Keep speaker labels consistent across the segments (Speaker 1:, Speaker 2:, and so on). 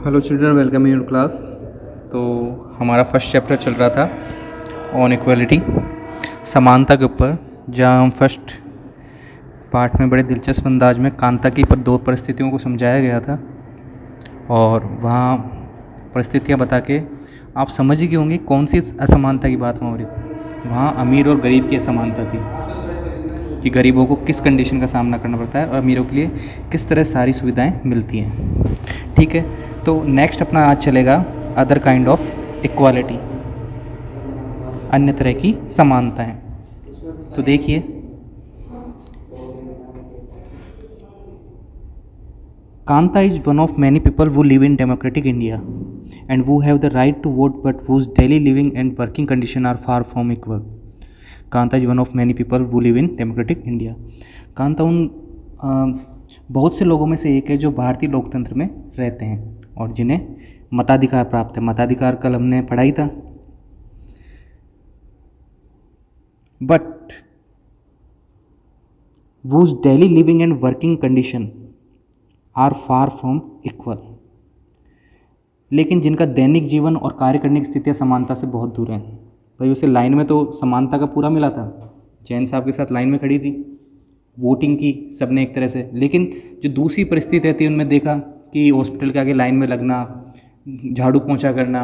Speaker 1: Hello children, welcome in class. तो हमारा first chapter चल रहा था ऑन इक्वलिटी, समानता के ऊपर, जहाँ हम फर्स्ट पार्ट में बड़े दिलचस्प अंदाज में कांता की दो परिस्थितियों को समझाया गया था और वहाँ परिस्थितियाँ बता के आप समझ ही गए होंगे कौन सी असमानता की बात वहाँ हो रही थी। वहाँ अमीर और गरीब की असमानता थी कि गरीबों को किस कंडीशन का सामना करना पड़ता है और अमीरों के लिए किस तरह सारी सुविधाएं मिलती हैं। ठीक है, तो नेक्स्ट अपना आज चलेगा अदर काइंड ऑफ इक्वालिटी, अन्य तरह की समानताएं। तो देखिए, Kanta is one of many people who live in democratic India and who have the right to vote but whose daily living and working condition are far from equal. Kanta is one of many people who live in democratic India. Kanta उन बहुत से लोगों में से एक है जो भारतीय लोकतंत्र में रहते हैं और जिन्हें मताधिकार प्राप्त है। मताधिकार कल हमने पढ़ा ही था। But whose daily living and working condition are far from equal, लेकिन जिनका दैनिक जीवन और कार्य करने की स्थितियाँ समानता से बहुत दूर हैं। भाई उसे लाइन में तो समानता का पूरा मिला था, जैन साहब के साथ लाइन में खड़ी थी, वोटिंग की सबने एक तरह से, लेकिन जो दूसरी परिस्थिति थी उनमें देखा कि हॉस्पिटल के आगे लाइन में लगना, झाड़ू पोंछा करना,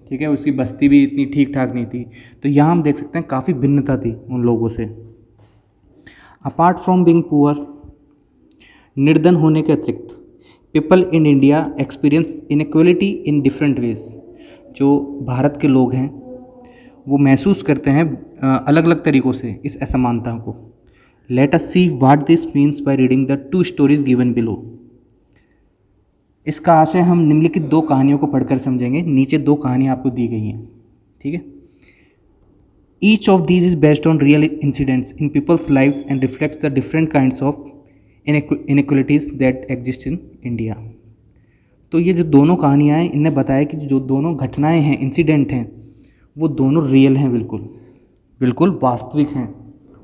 Speaker 1: ठीक है, उसकी बस्ती भी इतनी ठीक ठाक नहीं थी। तो यहाँ हम देख सकते हैं काफ़ी भिन्नता थी उन लोगों से। अपार्ट फ्रॉम बीइंग पुअर, निर्धन होने के अतिरिक्त, people in India experience inequality in different ways. जो भारत के लोग हैं वो महसूस करते हैं अलग अलग तरीक़ों से इस असमानता को। Let us see what this means by reading the two stories given below. इसका आशय हम निम्नलिखित दो कहानियों को पढ़कर समझेंगे। नीचे दो कहानियाँ आपको दी गई हैं, ठीक है। Each of these is based on real incidents in people's lives and reflects the different kinds of inequalities that exist in India. तो ये जो दोनों कहानियाँ हैं, इनने बताया कि जो दोनों घटनाएं हैं, इंसिडेंट हैं, वो दोनों रियल हैं, बिल्कुल बिल्कुल वास्तविक हैं,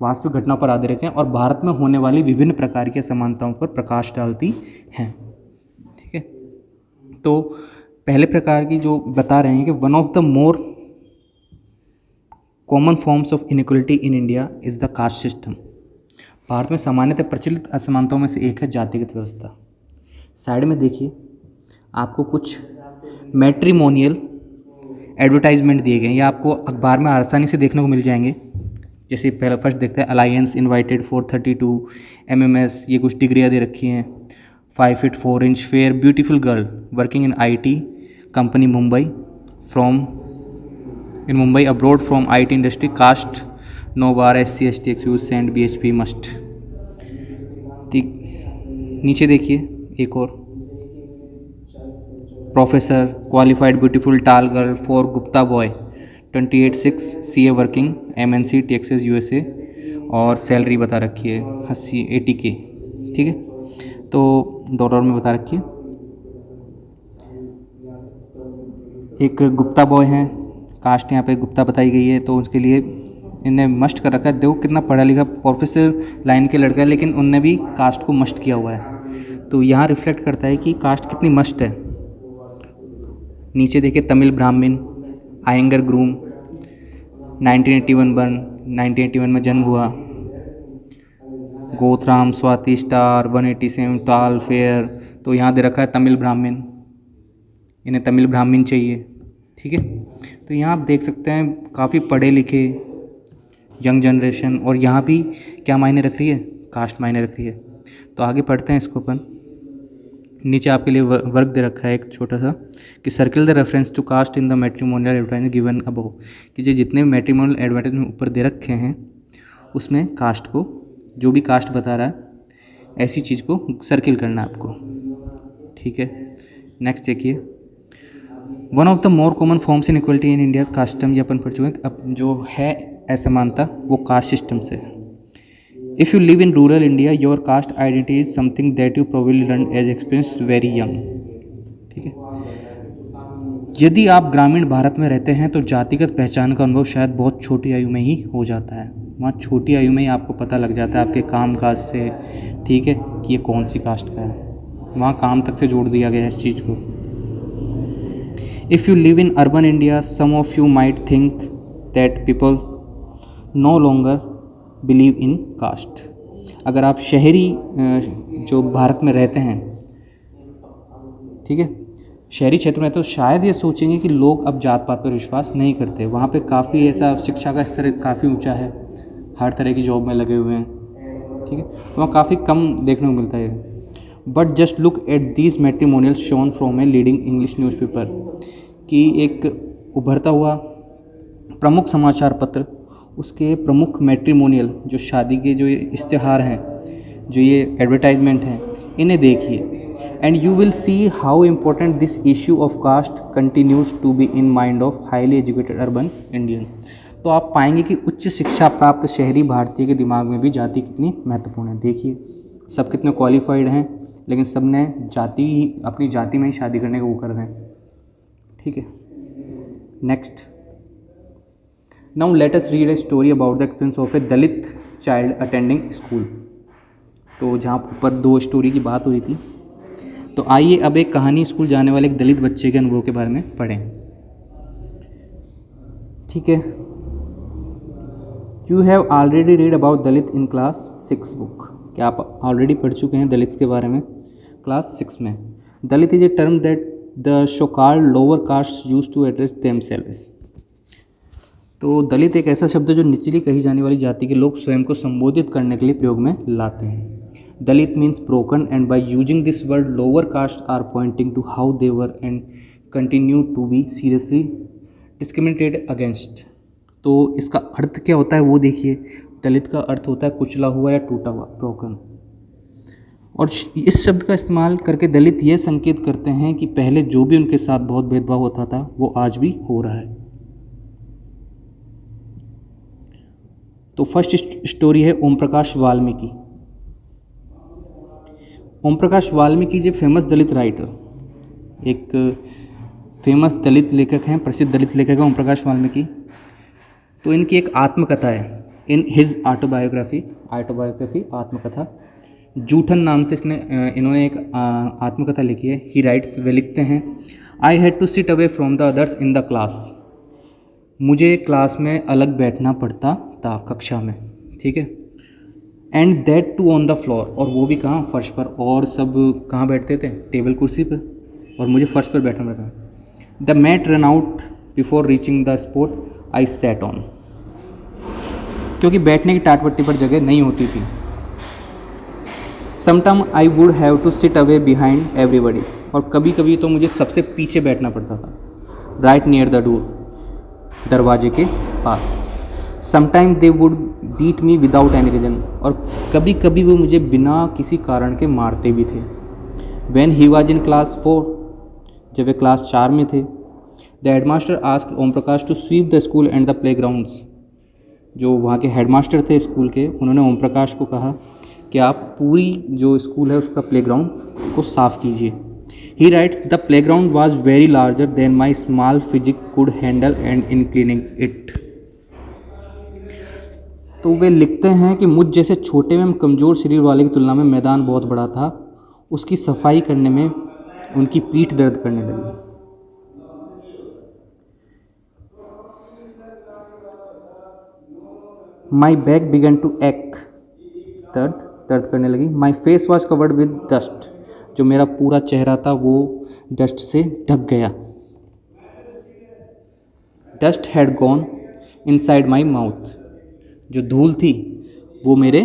Speaker 1: वास्तविक घटना पर आधारित हैं और भारत में होने वाली विभिन्न प्रकार की असमानताओं पर प्रकाश डालती हैं। ठीक है, तो पहले प्रकार की जो बता रहे हैं कि one of the more common forms of inequality in India is the caste system. Bharat में सामान्यतः प्रचलित असमानताओं में से एक है जातिगत व्यवस्था। साइड में देखिए, आपको कुछ मैट्रिमोनियल एडवर्टाइजमेंट दिए गए हैं, या आपको अखबार में आसानी से देखने को मिल जाएंगे। जैसे पहला फर्स्ट देखते हैं, अलायंस इनवाइटेड 432 MMS, ये कुछ डिग्रियाँ दे रखी हैं। 5 feet 4 inch fair beautiful girl working in IT company Mumbai in Mumbai abroad from IT industry, caste no bar, SC ST excuse and BHP must. नीचे देखिए एक और, professor qualified beautiful tall girl for Gupta boy 28/6 CA working MNC Texas USA और salary बता रखी है 80K। ठीक है, तो डॉलर में बता रखी है। एक गुप्ता बॉय हैं, कास्ट यहाँ पे गुप्ता बताई गई है, तो उसके लिए इन्हें मस्ट कर रखा है। देखो कितना पढ़ा लिखा प्रोफेसर लाइन के लड़का है, लेकिन उनने भी कास्ट को मस्ट किया हुआ है। तो यहाँ रिफ्लेक्ट करता है कि कास्ट कितनी मस्ट है। नीचे देखिए, तमिल ब्राह्मण, आयंगर ग्रूम, 1981 बर्न, 1981 में जन्म हुआ। गोथराम स्वाति स्टार 187 टाल फेयर। तो यहाँ दे रखा है तमिल ब्राह्मण, इन्हें तमिल ब्राह्मण चाहिए। ठीक है, तो यहाँ आप देख सकते हैं काफ़ी पढ़े लिखे यंग जनरेशन, और यहाँ भी क्या मायने रख रही है, कास्ट मायने रख रही है। तो आगे पढ़ते हैं इसको अपन। नीचे आपके लिए वर्क दे रखा है एक छोटा सा, कि circle the reference to caste in the matrimonial advertisement given above. कि जो जितने मैट्रिमोनियल एडवर्टाइजमेंट ऊपर दे रखे हैं उसमें कास्ट को, जो भी कास्ट बता रहा है ऐसी चीज़ को सर्किल करना है आपको। ठीक है, नेक्स्ट देखिए, one of the more common forms in equality in India caste system. ये अपन पढ़ चुके हैं। अब जो है असमानता वो कास्ट सिस्टम से। If you live in rural India your caste identity is something that you probably learn as experience very young. ठीक है, यदि आप ग्रामीण भारत में रहते हैं तो जातिगत पहचान का अनुभव शायद बहुत छोटी आयु में ही हो जाता है। वहाँ छोटी आयु में ही आपको पता लग जाता है आपके काम काज से, ठीक है, कि ये कौन सी कास्ट का है। वहाँ काम तक से जोड़ दिया गया है इस चीज़ को। If you live in urban India, some of you might think that people no longer believe in caste. अगर आप शहरी जो भारत में रहते हैं, ठीक है, शहरी क्षेत्र में, तो शायद ये सोचेंगे कि लोग अब जात पात पर विश्वास नहीं करते। वहाँ पे काफ़ी ऐसा शिक्षा का स्तर काफ़ी ऊंचा है, हर तरह की जॉब में लगे हुए हैं, ठीक है, तो वहाँ काफ़ी कम देखने को मिलता है। But just look at these matrimonials shown from a leading English newspaper, कि एक उभरता हुआ प्रमुख समाचार पत्र, उसके प्रमुख मैट्रिमोनियल जो शादी के जो ये इश्तिहार हैं, जो ये एडवर्टाइजमेंट हैं, इन्हें देखिए। And you will see how important this issue of caste continues to be in mind of highly educated urban Indian. तो आप पाएंगे कि उच्च शिक्षा प्राप्त शहरी भारतीय के दिमाग में भी जाति कितनी महत्वपूर्ण है। देखिए सब कितने क्वालिफाइड हैं, लेकिन सब ने अपनी जाति में ही शादी करने को वो कर रहे हैं, ठीक है। Next, now let us read a story about the experience of A Dalit child attending school. तो जहाँ ऊपर 2 स्टोरी की बात हो रही थी, तो आइए अब एक कहानी स्कूल जाने वाले एक दलित बच्चे के अनुभव के बारे में पढ़ें, ठीक है। You have already read about Dalit in class 6 book. क्या आप ऑलरेडी पढ़ चुके हैं दलित के बारे में क्लास 6 में। Dalit is a term that the so called lower caste use to address themselves. तो दलित एक ऐसा शब्द है जो निचली कही जाने वाली जाति के लोग स्वयं को संबोधित करने के लिए प्रयोग में लाते हैं। Dalit means broken, and by using this word lower caste are pointing to how they were and continue to be seriously discriminated against. तो इसका अर्थ क्या होता है वो देखिए। दलित का अर्थ होता है कुचला हुआ या टूटा हुआ, ब्रोकन। और इस शब्द का इस्तेमाल करके दलित ये संकेत करते हैं कि पहले जो भी उनके साथ बहुत भेदभाव होता था वो आज भी हो रहा है। तो फर्स्ट स्टोरी है ओम प्रकाश वाल्मीकि। ओम प्रकाश वाल्मीकि जो फेमस दलित राइटर, एक फेमस दलित लेखक हैं, प्रसिद्ध दलित लेखक हैं ओम प्रकाश वाल्मीकि। तो इनकी एक आत्मकथा है, इन हिज ऑटोबायोग्राफी आत्मकथा, जूठन नाम से इन्होंने एक आत्मकथा लिखी है। ही राइट्स, वे लिखते हैं, I had to sit away from the others in the class. मुझे क्लास में अलग बैठना पड़ता था, कक्षा में, ठीक है। And that too on the floor, और वो भी कहाँ, फर्श पर। और सब कहाँ बैठते थे, टेबल कुर्सी पर, और मुझे फर्श पर बैठना पड़ता था। The mat ran out before reaching the spot I sat on, क्योंकि बैठने की टाटपट्टी पर जगह नहीं होती थी। Sometime I would have to sit away behind everybody, और कभी कभी तो मुझे सबसे पीछे बैठना पड़ता था, राइट नियर द डोर, दरवाजे के पास। Sometime they would beat me without any reason, और कभी कभी वो मुझे बिना किसी कारण के मारते भी थे। When he was in class 4, जब वे क्लास 4 में थे, the headmaster asked Om Prakash to sweep the school and the play grounds. जो वहाँ के हेडमास्टर थे स्कूल के, उन्होंने ओम प्रकाश को कहा कि आप पूरी जो स्कूल है उसका प्लेग्राउंड को साफ़ कीजिए। He writes, the playground was very larger than my small physique could handle and in cleaning it. तो वे लिखते हैं कि मुझ जैसे छोटे एवं कमज़ोर शरीर वाले की तुलना में मैदान बहुत बड़ा था, उसकी सफाई करने में उनकी पीठ दर्द करने लगी। माई बैक बिगन टू एक, दर्द करने लगी। My face was covered with dust, जो मेरा पूरा चेहरा था वो डस्ट से ढक गया। Dust had gone inside my mouth, जो धूल थी वो मेरे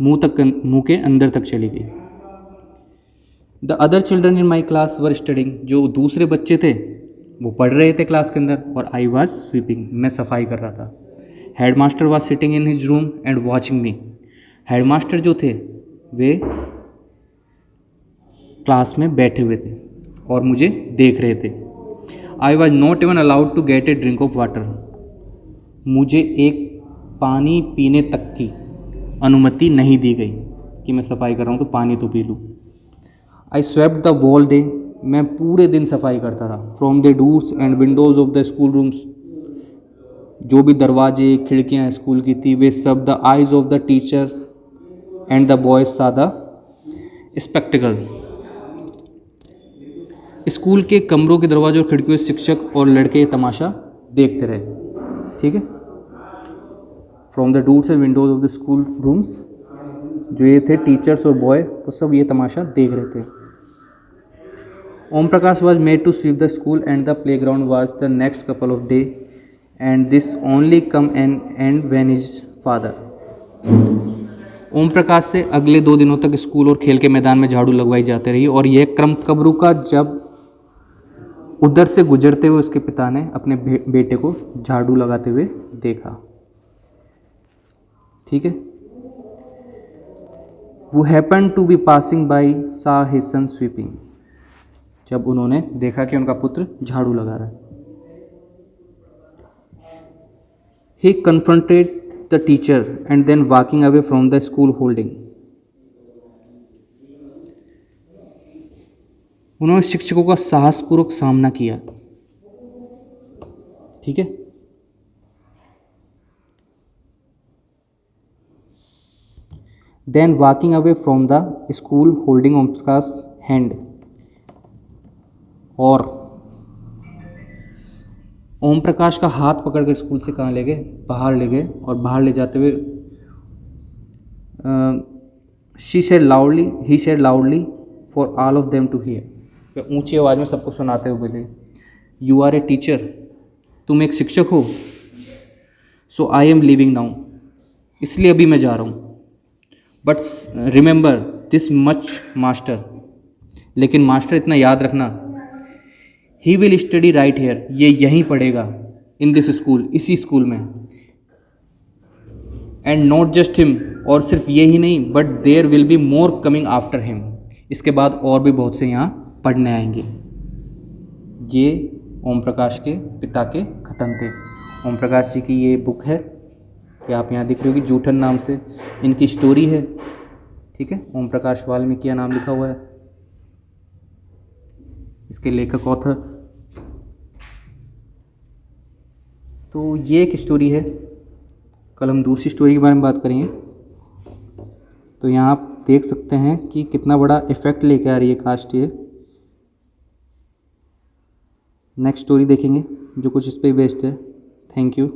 Speaker 1: मुंह के अंदर तक चली गई। The other children in my class were studying, जो दूसरे बच्चे थे वो पढ़ रहे थे क्लास के अंदर, और आई वॉज स्वीपिंग, मैं सफाई कर रहा था। Headmaster was sitting in his room and watching me, headmaster जो थे वे क्लास में बैठे हुए थे और मुझे देख रहे थे। I was not even allowed to get a drink of water, मुझे एक पानी पीने तक की अनुमति नहीं दी गई कि मैं सफाई कर रहा हूँ तो पानी तो पी लूँ। आई स्वेप्ट द वॉल डे, मैं पूरे दिन सफाई करता रहा। From the doors and Windows of the school rooms, जो भी दरवाजे खिड़कियाँ स्कूल की थी वे सब। The eyes of the teacher and the boys सा द स्पेक्टिकल, स्कूल के कमरों के दरवाजों और खिड़कियों से शिक्षक और लड़के ये तमाशा देखते रहे। ठीक है, from the doors and Windows of the school rooms, जो ये थे टीचर्स और बॉय वो सब ये तमाशा देख रहे थे। Om Prakash was made to sweep the school and the play ground was the next couple of day and this only come in and when his father. Om Prakash से अगले 2 दिनों तक स्कूल और खेल के मैदान में झाड़ू लगवाई जाती रही और यह क्रम कब रुका जब उधर से गुजरते हुए उसके पिता ने अपने बेटे को झाड़ू लगाते हुए देखा। ठीक है, वो happen to be passing by saw his son sweeping, जब उन्होंने देखा कि उनका पुत्र झाड़ू लगा रहा है। He confronted the teacher and then walking away from the school holding, उन्होंने शिक्षकों का साहसपूर्वक सामना किया। ठीक है, then walking away from the school holding Om Prakash hand, और ओम प्रकाश का हाथ पकड़कर स्कूल से कहाँ ले गए, बाहर ले गए, और बाहर ले जाते हुए he said loudly for all of them to hear, वे ऊंची आवाज़ में सबको सुनाते हुए बोले, यू आर ए टीचर, तुम एक शिक्षक हो, so I am leaving now, इसलिए अभी मैं जा रहा हूँ, but remember this much master, लेकिन मास्टर इतना याद रखना, he will study right here, ये यहीं पढ़ेगा, इन दिस स्कूल, इसी स्कूल में, एंड नॉट जस्ट हिम, और सिर्फ ये ही नहीं, but there will be more coming after him, इसके बाद और भी बहुत से यहाँ पढ़ने आएंगे। ये ओम प्रकाश के पिता के कथन थे। ओम प्रकाश जी की ये बुक है कि आप यहाँ दिख रही होगी, जूठन नाम से इनकी स्टोरी है। ठीक है, ओम प्रकाश वाल्मीकि नाम लिखा हुआ है, इसके लेखक ऑथर। तो ये एक स्टोरी है। कल हम दूसरी स्टोरी के बारे में बात करेंगे। तो यहाँ आप देख सकते हैं कि कितना बड़ा इफेक्ट लेके आ रही है कास्ट ये। नेक्स्ट स्टोरी देखेंगे जो कुछ इस पर बेस्ड है। Thank you.